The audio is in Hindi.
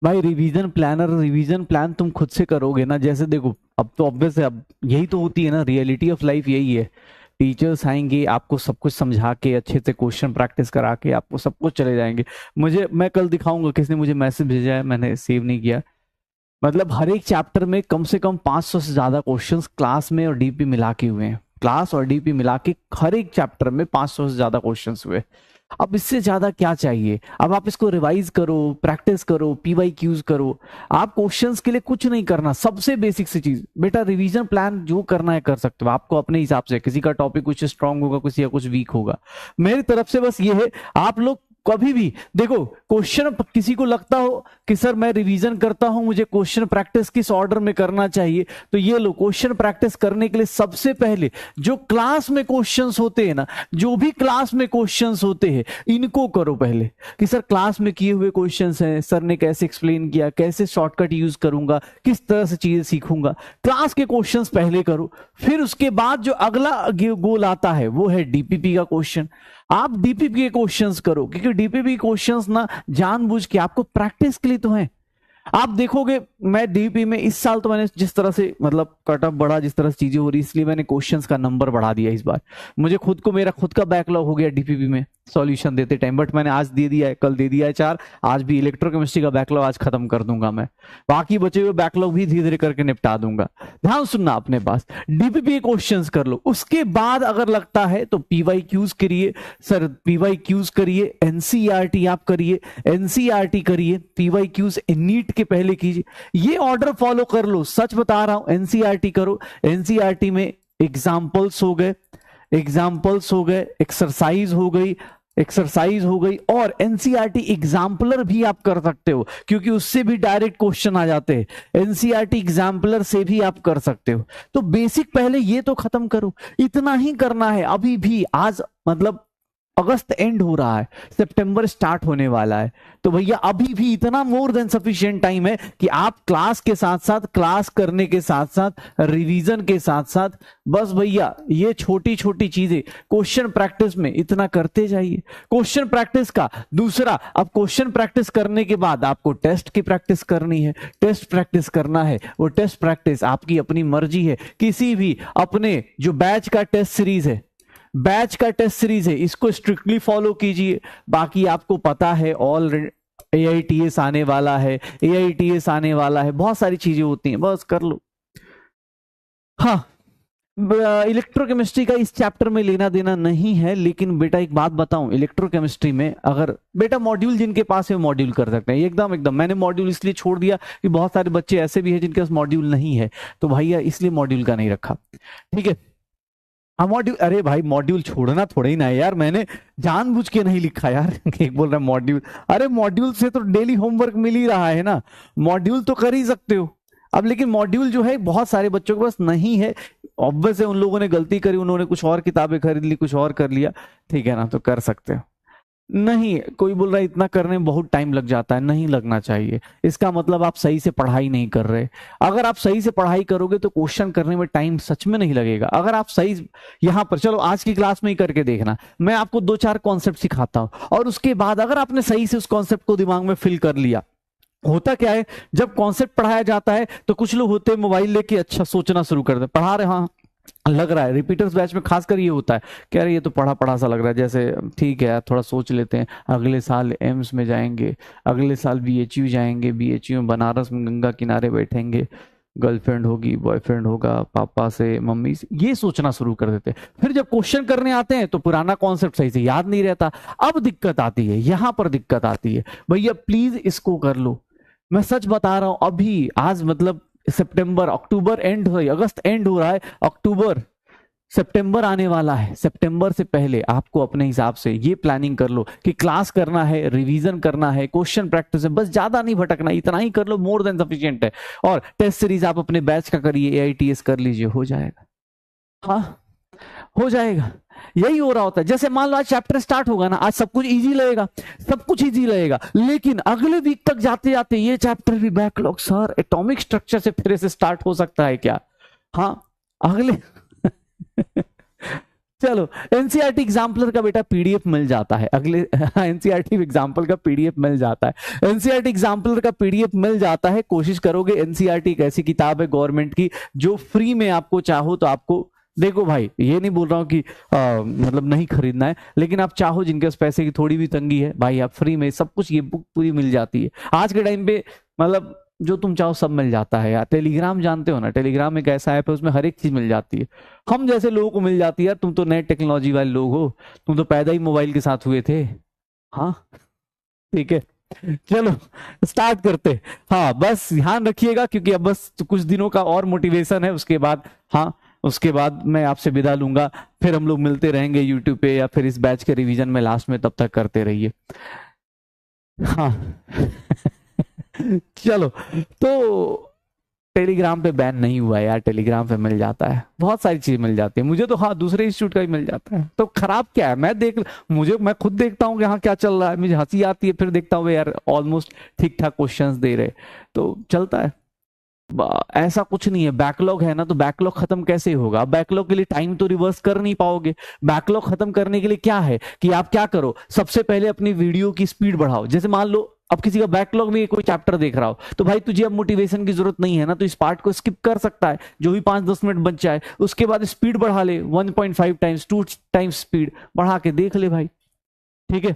भाई रिवीजन प्लान तुम खुद से करोगे ना। जैसे देखो, अब तो ऑब्वियस है, अब यही तो होती है ना, रियलिटी ऑफ लाइफ यही है। टीचर्स आएंगे, आपको सब कुछ समझा के, अच्छे से क्वेश्चन प्रैक्टिस करा के, आपको सब कुछ चले जाएंगे। मैं कल दिखाऊंगा, किसने मुझे मैसेज भेजा है, मैंने सेव नहीं किया। मतलब हर एक चैप्टर में कम से कम 500 से ज्यादा क्वेश्चंस क्लास में और डीपी मिला के हुए हैं। क्लास और डीपी मिला के हर एक चैप्टर में 500 से ज्यादा क्वेश्चंस हुए। अब इससे ज्यादा क्या चाहिए? अब आप इसको रिवाइज करो, प्रैक्टिस करो, पीवाई क्यूज करो। आप क्वेश्चंस के लिए कुछ नहीं करना, सबसे बेसिक सी चीज बेटा, रिवीजन प्लान जो करना है कर सकते हो आपको अपने हिसाब से। किसी का टॉपिक कुछ स्ट्रांग होगा, किसी का कुछ वीक होगा। मेरी तरफ से बस ये है, आप लोग कभी भी देखो, क्वेश्चन किसी को लगता हो कि सर मैं रिवीजन करता हूं, मुझे क्वेश्चन प्रैक्टिस किस ऑर्डर में करना चाहिए, तो ये लो, क्वेश्चन प्रैक्टिस करने के लिए सबसे पहले जो क्लास में क्वेश्चंस होते हैं ना, जो भी क्लास में क्वेश्चंस होते हैं, इनको करो पहले। कि सर क्लास में किए हुए क्वेश्चंस हैं, सर ने कैसे एक्सप्लेन किया, कैसे शॉर्टकट यूज करूंगा, किस तरह से चीजें सीखूंगा, क्लास के क्वेश्चंस पहले करो। फिर उसके बाद जो अगला गोल आता है वो है डीपीपी का क्वेश्चन। आप डीपीपी के क्वेश्चंस करो, क्योंकि डीपीपी क्वेश्चंस ना जानबूझ के आपको प्रैक्टिस के लिए तो है। आप देखोगे, मैं डीपी में इस साल तो मैंने जिस तरह से मतलब कटअप बढ़ा, जिस तरह से चीजें हो रही, इसलिए मैंने क्वेश्चंस का नंबर बढ़ा दिया इस बार। मुझे खुद को, मेरा खुद का बैकलॉग हो गया डीपीपी में सॉल्यूशन देते टाइम, बट मैंने आज दे दिया है, कल दे दिया है 4। आज भी इलेक्ट्रोकेमिस्ट्री का बैकलॉग आज खत्म कर दूंगा मैं। बाकी बचे हुए बैकलॉग भी धीरे धीरे करके निपटा दूंगा। ध्यान सुनना अपने पास, डीपीपी क्वेश्चंस कर लो। उसके बाद अगर लगता है तो पीवाई क्यूज करिए। सर पीवाई क्यूज करिए, एनसीईआरटी आप करिए, एनसीईआरटी करिए, पीवाई क्यूज नीट के पहले कीजिए। ये ऑर्डर फॉलो कर लो, सच बता रहा हूं। एनसीईआरटी करो, एनसीईआरटी में एग्जाम्पल्स हो गए, एक्सरसाइज हो गई, और एनसीईआरटी एग्जाम्पलर भी आप कर सकते हो, क्योंकि उससे भी डायरेक्ट क्वेश्चन आ जाते हैं। एनसीईआरटी एग्जाम्पलर से भी आप कर सकते हो। तो बेसिक पहले ये तो खत्म करो। इतना ही करना है अभी भी। आज मतलब अगस्त एंड हो रहा है, सितंबर स्टार्ट होने वाला है, तो भैया अभी भी इतना मोर देन सफिशिएंट टाइम है कि आप क्लास के साथ साथ, क्लास करने के साथ साथ, रिवीजन के साथ साथ, बस भैया ये छोटी छोटी चीजें क्वेश्चन प्रैक्टिस में इतना करते जाइए। क्वेश्चन प्रैक्टिस का दूसरा, अब क्वेश्चन प्रैक्टिस करने के बाद आपको टेस्ट की प्रैक्टिस करनी है, टेस्ट प्रैक्टिस करना है। वो टेस्ट प्रैक्टिस आपकी अपनी मर्जी है। किसी भी अपने जो बैच का टेस्ट सीरीज है, इसको स्ट्रिक्टली फॉलो कीजिए। बाकी आपको पता है ऑलरेडी एआईटीएस आने वाला है, बहुत सारी चीजें होती हैं, बस कर लो। हाँ, इलेक्ट्रोकेमिस्ट्री का इस चैप्टर में लेना देना नहीं है, लेकिन बेटा एक बात बताऊं, इलेक्ट्रोकेमिस्ट्री में अगर बेटा मॉड्यूल जिनके पास है मॉड्यूल कर सकते हैं, एकदम एकदम। मैंने मॉड्यूल इसलिए छोड़ दिया कि बहुत सारे बच्चे ऐसे भी हैं जिनके पास मॉड्यूल नहीं है, तो भैया इसलिए मॉड्यूल का नहीं रखा, ठीक है। हाँ मॉड्यूल, अरे भाई मॉड्यूल छोड़ना थोड़ा ही ना है यार, मैंने जानबूझ के नहीं लिखा यार। एक बोल रहा है मॉड्यूल, अरे मॉड्यूल से तो डेली होमवर्क मिल ही रहा है ना, मॉड्यूल तो कर ही सकते हो। अब लेकिन मॉड्यूल जो है बहुत सारे बच्चों के पास नहीं है, ऑब्वियस है उन लोगों ने गलती करी, उन्होंने कुछ और किताबें खरीद ली, कुछ और कर लिया, ठीक है ना, तो कर सकते हो। नहीं, कोई बोल रहा है इतना करने में बहुत टाइम लग जाता है, नहीं लगना चाहिए। इसका मतलब आप सही से पढ़ाई नहीं कर रहे। अगर आप सही से पढ़ाई करोगे तो क्वेश्चन करने में टाइम सच में नहीं लगेगा। अगर आप सही, यहां पर चलो आज की क्लास में ही करके देखना, मैं आपको 2-4 कॉन्सेप्ट सिखाता हूं, और उसके बाद अगर आपने सही से उस कॉन्सेप्ट को दिमाग में फिल कर लिया, होता क्या है जब कॉन्सेप्ट पढ़ाया जाता है तो कुछ लोग होते हैं मोबाइल लेके अच्छा सोचना शुरू कर दे, पढ़ा रहे, हाँ लग रहा है, रिपीटर्स बैच में खासकर ये होता है, कह रहे ये तो पढ़ा पढ़ा सा लग रहा है, जैसे ठीक है यार थोड़ा सोच लेते हैं, अगले साल एम्स में जाएंगे, अगले साल बीएचयू जाएंगे, बीएचयू में बनारस में गंगा किनारे बैठेंगे, गर्लफ्रेंड होगी, बॉयफ्रेंड होगा, पापा से मम्मी से, ये सोचना शुरू कर देते हैं। फिर जब क्वेश्चन करने आते हैं तो पुराना कॉन्सेप्ट सही से याद नहीं रहता। अब दिक्कत आती है, यहां पर दिक्कत आती है। भैया प्लीज इसको कर लो, मैं सच बता रहा हूं। अभी आज मतलब सितंबर, अक्टूबर एंड हो, अगस्त एंड हो रहा है, अक्टूबर सितंबर आने वाला है। सितंबर से पहले आपको अपने हिसाब से ये प्लानिंग कर लो कि क्लास करना है, रिवीजन करना है, क्वेश्चन प्रैक्टिस है, बस ज्यादा नहीं भटकना, इतना ही कर लो, मोर देन सफिशिएंट है। और टेस्ट सीरीज आप अपने बैच का करिए, एआईटीएस कर लीजिए, हो जाएगा। हाँ हो जाएगा, यही हो रहा होता है। जैसे मान लो आज चैप्टर स्टार्ट होगा ना, आज सब कुछ इजी लगेगा, सब कुछ इजी लगेगा, लेकिन अगले वीक तक जाते जाते ये चैप्टर भी बैकलॉग, सर एटॉमिक स्ट्रक्चर से फिर से स्टार्ट हो सकता है क्या? हाँ अगले चलो, एनसीईआरटी एग्जाम्पलर का बेटा पीडीएफ मिल जाता है अगले एनसीईआरटी एग्जाम्पल का पीडीएफ मिल जाता है, एनसीईआरटी एग्जाम्पलर का पीडीएफ मिल जाता है। कोशिश करोगे, एनसीईआरटी एक ऐसी किताब है गवर्नमेंट की जो फ्री में आपको चाहो तो आपको, देखो भाई ये नहीं बोल रहा हूं कि मतलब नहीं खरीदना है, लेकिन आप चाहो जिनके पास पैसे की थोड़ी भी तंगी है भाई, आप फ्री में सब कुछ ये बुक पूरी मिल जाती है आज के टाइम पे। मतलब जो तुम चाहो सब मिल जाता है यार। टेलीग्राम जानते हो ना, टेलीग्राम एक ऐसा ऐप है उसमें हर एक चीज मिल जाती है, हम जैसे लोगों को मिल जाती है। तुम तो नए टेक्नोलॉजी वाले लोग हो, तुम तो पैदा ही मोबाइल के साथ हुए थे। हाँ ठीक है, चलो स्टार्ट करते। हाँ बस ध्यान रखिएगा क्योंकि अब बस कुछ दिनों का और मोटिवेशन है, उसके बाद हाँ उसके बाद मैं आपसे विदा लूंगा। फिर हम लोग मिलते रहेंगे यूट्यूब पे या फिर इस बैच के रिवीजन में लास्ट में, तब तक करते रहिए। हाँ चलो, तो टेलीग्राम पे बैन नहीं हुआ यार, टेलीग्राम पे मिल जाता है, बहुत सारी चीज मिल जाती है मुझे तो। हाँ दूसरे इंस्टीट्यूट का भी मिल जाता है, तो खराब क्या है, मैं खुद देखता हूँ कि हाँ क्या चल रहा है, मुझे हंसी आती है, फिर देखता हूँ यार ऑलमोस्ट ठीक ठाक क्वेश्चंस दे रहे, तो चलता है। ऐसा कुछ नहीं है, बैकलॉग है ना, तो बैकलॉग खत्म कैसे होगा? बैकलॉग के लिए टाइम तो रिवर्स कर नहीं पाओगे। बैकलॉग खत्म करने के लिए क्या है कि आप क्या करो, सबसे पहले अपनी वीडियो की स्पीड बढ़ाओ। जैसे मान लो अब किसी का बैकलॉग में कोई चैप्टर देख रहा हो, तो भाई तुझे अब मोटिवेशन की जरूरत नहीं है ना, तो इस पार्ट को स्किप कर सकता है, जो भी 5-10 मिनट बच जाए, उसके बाद स्पीड बढ़ा ले 1.5 टाइम्स 2 टाइम्स स्पीड बढ़ा के देख ले भाई, ठीक है।